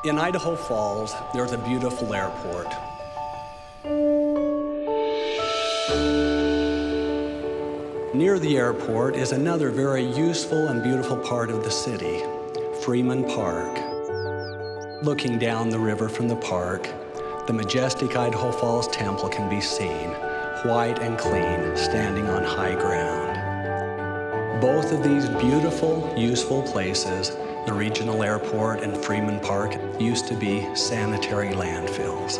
In Idaho Falls, there's a beautiful airport. Near the airport is another very useful and beautiful part of the city, Freeman Park. Looking down the river from the park, the majestic Idaho Falls Temple can be seen, white and clean, standing on high ground. Both of these beautiful, useful places, the regional airport and Freeman Park, used to be sanitary landfills.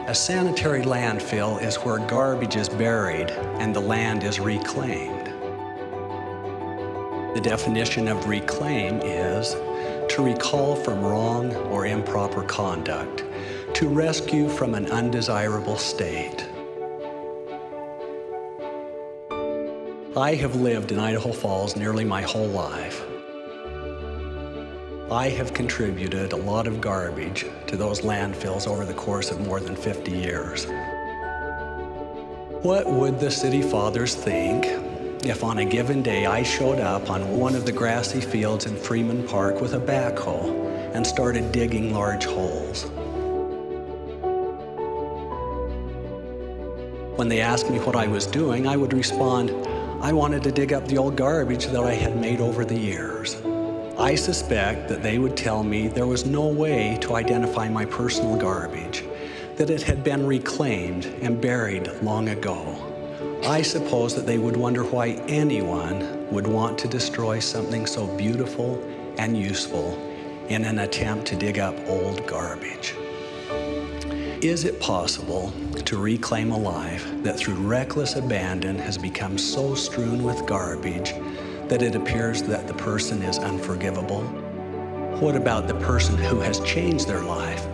A sanitary landfill is where garbage is buried and the land is reclaimed. The definition of reclaim is to recall from wrong or improper conduct, to rescue from an undesirable state. I have lived in Idaho Falls nearly my whole life. I have contributed a lot of garbage to those landfills over the course of more than 50 years. What would the city fathers think if on a given day I showed up on one of the grassy fields in Freeman Park with a backhoe and started digging large holes? When they asked me what I was doing, I would respond, I wanted to dig up the old garbage that I had made over the years. I suspect that they would tell me there was no way to identify my personal garbage, that it had been reclaimed and buried long ago. I suppose that they would wonder why anyone would want to destroy something so beautiful and useful in an attempt to dig up old garbage. Is it possible to reclaim a life that through reckless abandon has become so strewn with garbage that it appears that the person is unforgivable? What about the person who has changed their life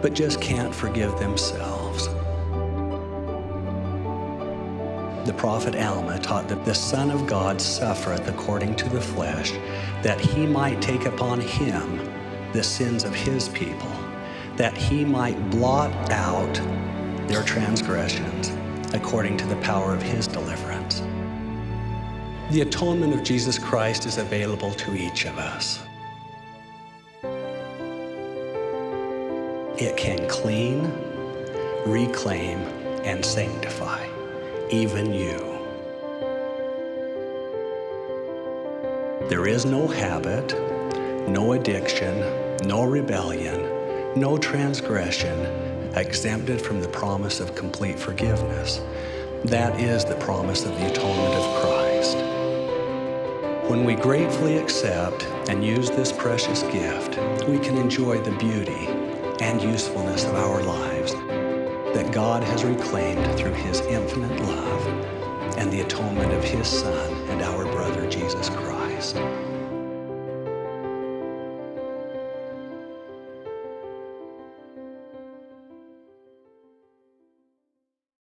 but just can't forgive themselves? The prophet Alma taught that the Son of God suffereth according to the flesh, that he might take upon him the sins of his people, that he might blot out their transgressions according to the power of his deliverance. The atonement of Jesus Christ is available to each of us. It can clean, reclaim, and sanctify, even you. There is no habit, no addiction, no rebellion, no transgression exempted from the promise of complete forgiveness. That is the promise of the atonement of Christ. When we gratefully accept and use this precious gift, we can enjoy the beauty and usefulness of our lives that God has reclaimed through his infinite love and the atonement of his Son and our brother Jesus Christ.